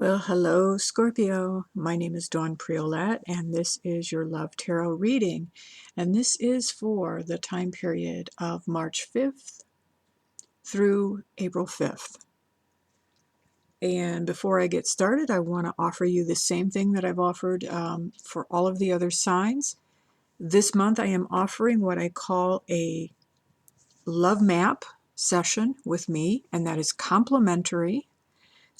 Well, hello, Scorpio. My name is Dawn Priolette, and this is your Love Tarot reading. And this is for the time period of March 5th through April 5th. And before I get started, I want to offer you the same thing that I've offered for all of the other signs. This month, I am offering what I call a love map session with me, and that is complimentary.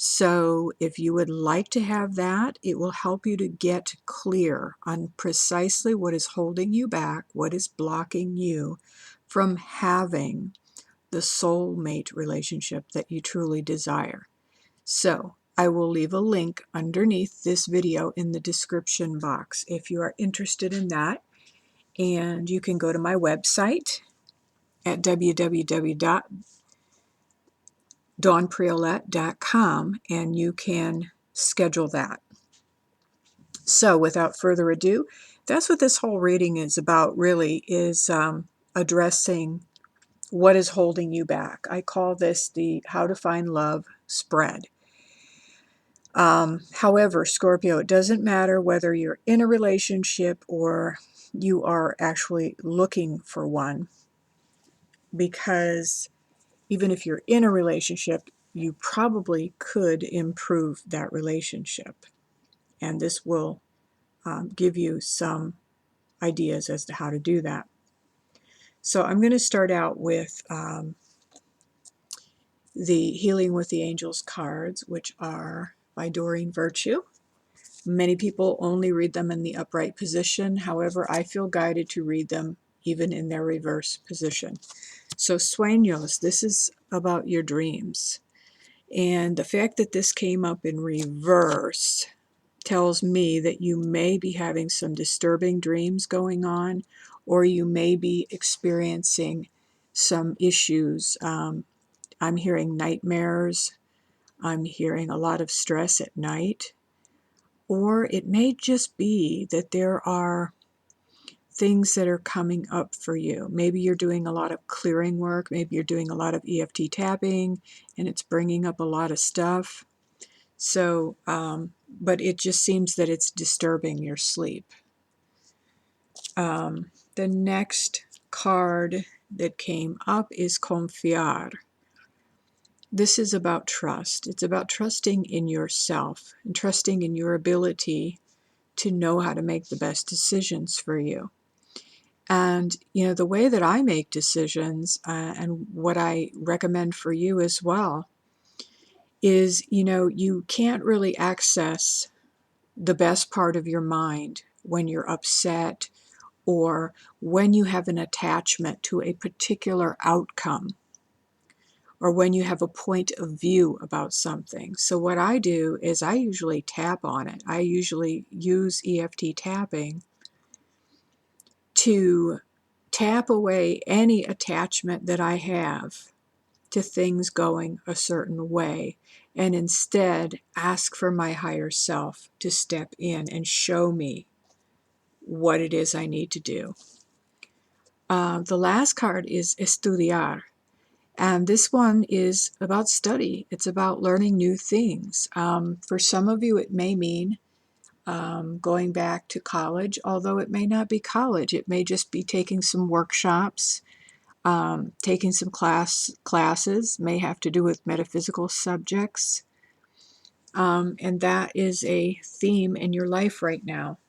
So if you would like to have that, it will help you to get clear on precisely what is holding you back, what is blocking you from having the soulmate relationship that you truly desire. So I will leave a link underneath this video in the description box if you are interested in that. And you can go to my website at www.dawnpriolette.com and you can schedule that. So without further ado, that's what this whole reading is about, really, is addressing what is holding you back. I call this the How to Find Love spread. However, Scorpio, it doesn't matter whether you're in a relationship or you are actually looking for one, because even if you're in a relationship, you probably could improve that relationship. And this will give you some ideas as to how to do that. So I'm going to start out with the Healing with the Angels cards, which are by Doreen Virtue. Many people only read them in the upright position. However, I feel guided to read them even in their reverse position. So sueños, this is about your dreams. And the fact that this came up in reverse tells me that you may be having some disturbing dreams going on, or you may be experiencing some issues. I'm hearing nightmares. I'm hearing a lot of stress at night. Or it may just be that there are things that are coming up for you. Maybe you're doing a lot of clearing work. Maybe you're doing a lot of EFT tapping, and it's bringing up a lot of stuff. So, but it just seems that it's disturbing your sleep. The next card that came up is Confiar. This is about trust. It's about trusting in yourself and trusting in your ability to know how to make the best decisions for you. And, the way that I make decisions and what I recommend for you as well is, you can't really access the best part of your mind when you're upset or when you have an attachment to a particular outcome or when you have a point of view about something. So what I do is I usually tap on it. I usually use EFT tapping to tap away any attachment that I have to things going a certain way, and instead ask for my higher self to step in and show me what it is I need to do. The last card is Estudiar, and this one is about study. It's about learning new things. For some of you, it may mean going back to college, although it may not be college. It may just be taking some workshops, taking some classes, may have to do with metaphysical subjects. And that is a theme in your life right now.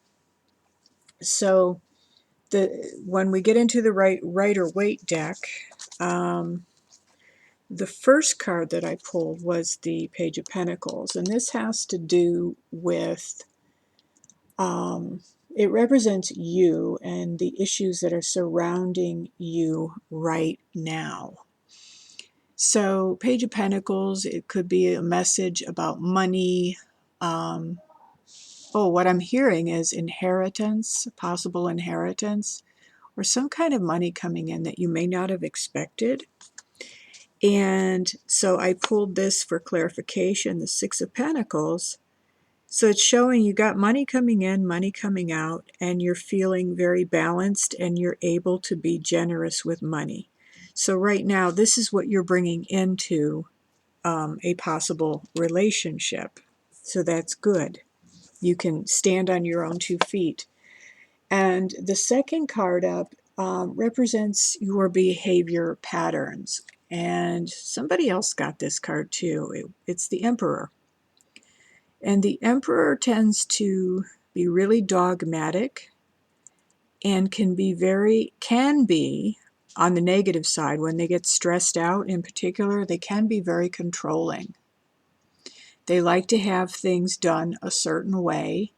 So when we get into the Rider-Waite deck, the first card that I pulled was the Page of Pentacles, and this has to do with, it represents you and the issues that are surrounding you right now. So Page of Pentacles, it could be a message about money. What I'm hearing is inheritance, possible inheritance, or some kind of money coming in that you may not have expected. And so I pulled this for clarification, the Six of Pentacles. So it's showing you got money coming in, money coming out, and you're feeling very balanced and you're able to be generous with money. So right now, this is what you're bringing into a possible relationship. So that's good. You can stand on your own 2 feet. And the second card up represents your behavior patterns. And somebody else got this card too. It's the Emperor. And the Emperor tends to be really dogmatic and can be on the negative side when they get stressed out in particular, they can be very controlling. They like to have things done a certain way,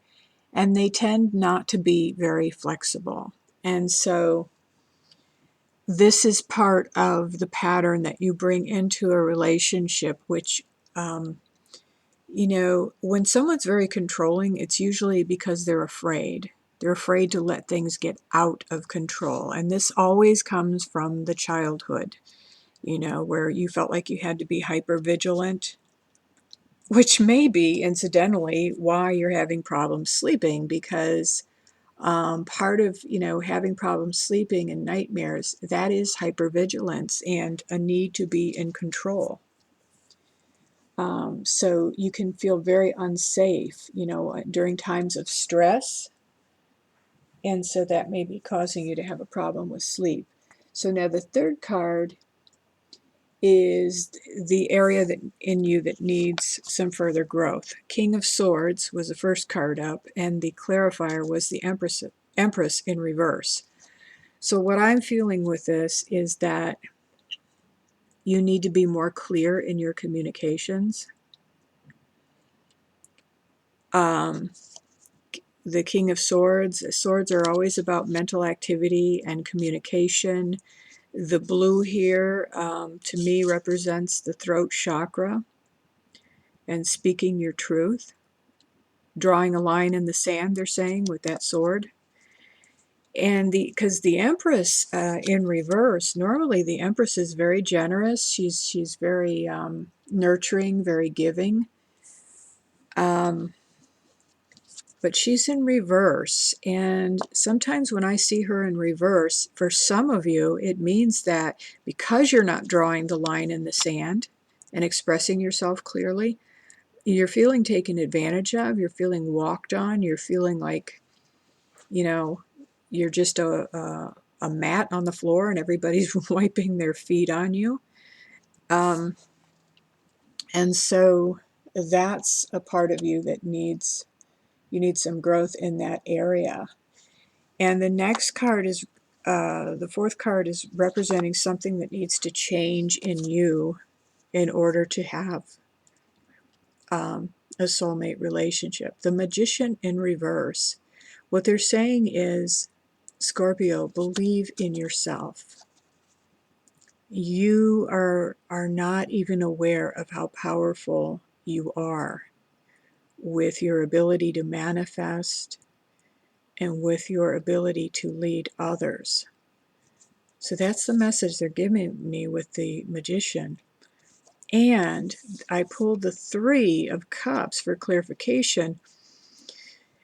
and they tend not to be very flexible. And so this is part of the pattern that you bring into a relationship, which, when someone's very controlling, it's usually because they're afraid. They're afraid to let things get out of control. And this always comes from the childhood, where you felt like you had to be hyper vigilant, which may be, incidentally, why you're having problems sleeping, because part of, having problems sleeping and nightmares, that is hypervigilance and a need to be in control. So you can feel very unsafe, during times of stress. And so that may be causing you to have a problem with sleep. So now the third card is the area that in you that needs some further growth. King of Swords was the first card up, and the clarifier was the Empress in reverse. So what I'm feeling with this is that you need to be more clear in your communications. The King of Swords are always about mental activity and communication. The blue here, to me, represents the throat chakra and speaking your truth. Drawing a line in the sand, they're saying, with that sword. And because the Empress in reverse, normally the Empress is very generous. She's very nurturing, very giving. But she's in reverse. And sometimes when I see her in reverse, for some of you, it means that because you're not drawing the line in the sand and expressing yourself clearly, you're feeling taken advantage of, you're feeling walked on, you're feeling like, you're just a mat on the floor and everybody's wiping their feet on you. And so that's a part of you that you need some growth in that area. And the next card is, the fourth card is representing something that needs to change in you in order to have a soulmate relationship. The Magician in reverse. What they're saying is, Scorpio, believe in yourself. You are not even aware of how powerful you are with your ability to manifest and with your ability to lead others. So that's the message they're giving me with the Magician. And I pulled the Three of Cups for clarification.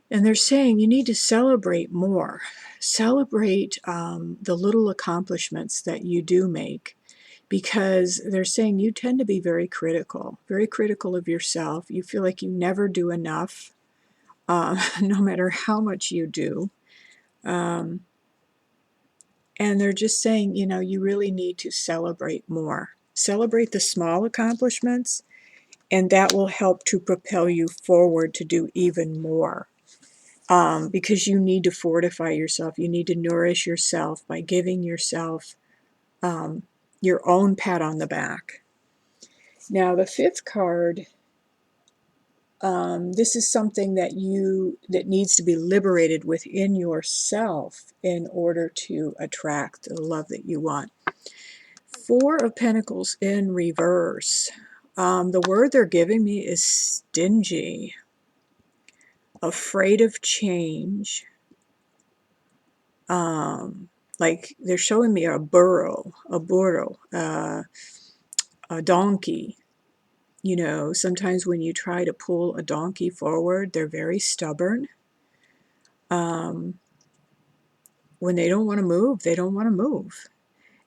And they're saying you need to celebrate more. Celebrate the little accomplishments that you do make, because they're saying you tend to be very critical of yourself. You feel like you never do enough, no matter how much you do. And they're just saying, you really need to celebrate more. Celebrate the small accomplishments, and that will help to propel you forward to do even more. Because you need to fortify yourself. You need to nourish yourself by giving yourself your own pat on the back. Now, the fifth card, this is something that needs to be liberated within yourself in order to attract the love that you want. Four of Pentacles in reverse. The word they're giving me is stingy, afraid of change. Like they're showing me a burro, a donkey. Sometimes when you try to pull a donkey forward, they're very stubborn. When they don't want to move, they don't want to move.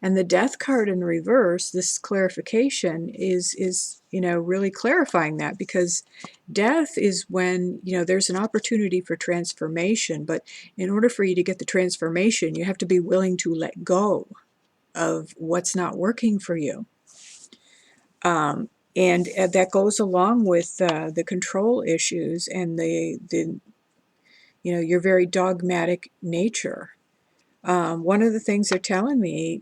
And the death card in reverse, this clarification is really clarifying that, because death is when, there's an opportunity for transformation, but in order for you to get the transformation, you have to be willing to let go of what's not working for you. And that goes along with the control issues and the your very dogmatic nature. One of the things they're telling me,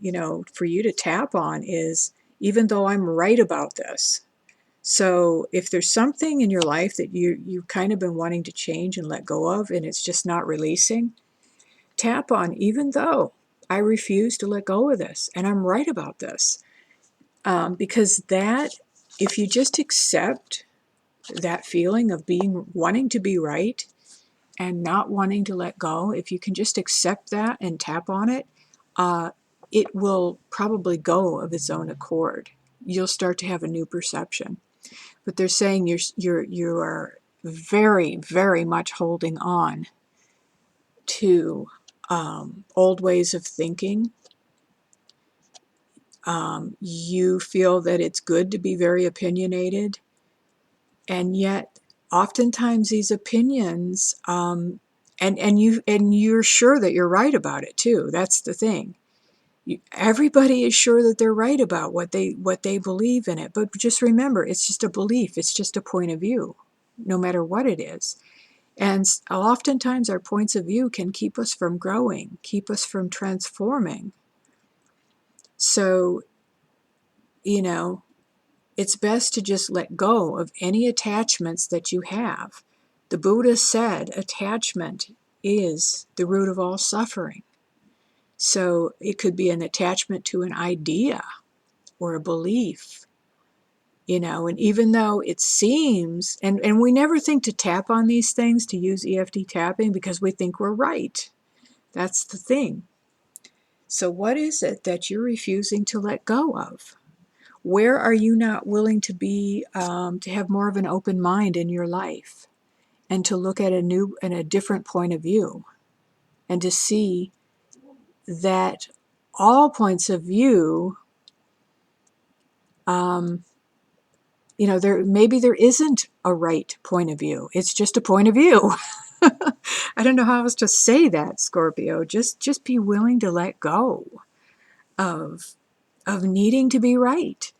for you to tap on is, even though I'm right about this. So if there's something in your life that you've kind of been wanting to change and let go of, and it's just not releasing, tap on, even though I refuse to let go of this, and I'm right about this. Because that, if you just accept that feeling of wanting to be right and not wanting to let go, if you can just accept that and tap on it, it will probably go of its own accord. You'll start to have a new perception. But they're saying you are very, very much holding on to old ways of thinking. You feel that it's good to be very opinionated, and yet oftentimes these opinions, and you're sure that you're right about it too. That's the thing. Everybody is sure that they're right about what they believe in it, but just remember, it's just a belief. It's just a point of view, no matter what it is. And oftentimes our points of view can keep us from growing, keep us from transforming. So, it's best to just let go of any attachments that you have. The Buddha said attachment is the root of all suffering. So it could be an attachment to an idea or a belief, and even though it seems, and we never think to tap on these things, to use EFT tapping, because we think we're right. That's the thing. So what is it that you're refusing to let go of? Where are you not willing to be, to have more of an open mind in your life, and to look at a different point of view, and to see that all points of view, there isn't a right point of view. It's just a point of view. I don't know how else to say that, Scorpio. Just be willing to let go of needing to be right,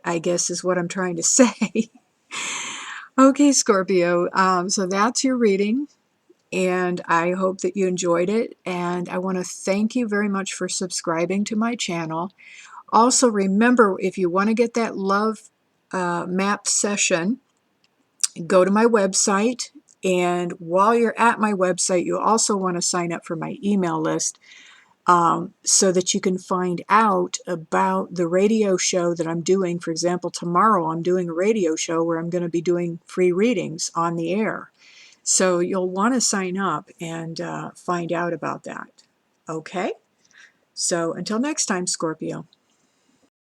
I guess is what I'm trying to say. Okay, Scorpio. So that's your reading, and I hope that you enjoyed it. And I want to thank you very much for subscribing to my channel. Also, remember, if you want to get that love map session, go to my website. And while you're at my website, you also want to sign up for my email list, so that you can find out about the radio show that I'm doing. For example, tomorrow I'm doing a radio show where I'm going to be doing free readings on the air. So you'll want to sign up and find out about that. Okay? So until next time, Scorpio.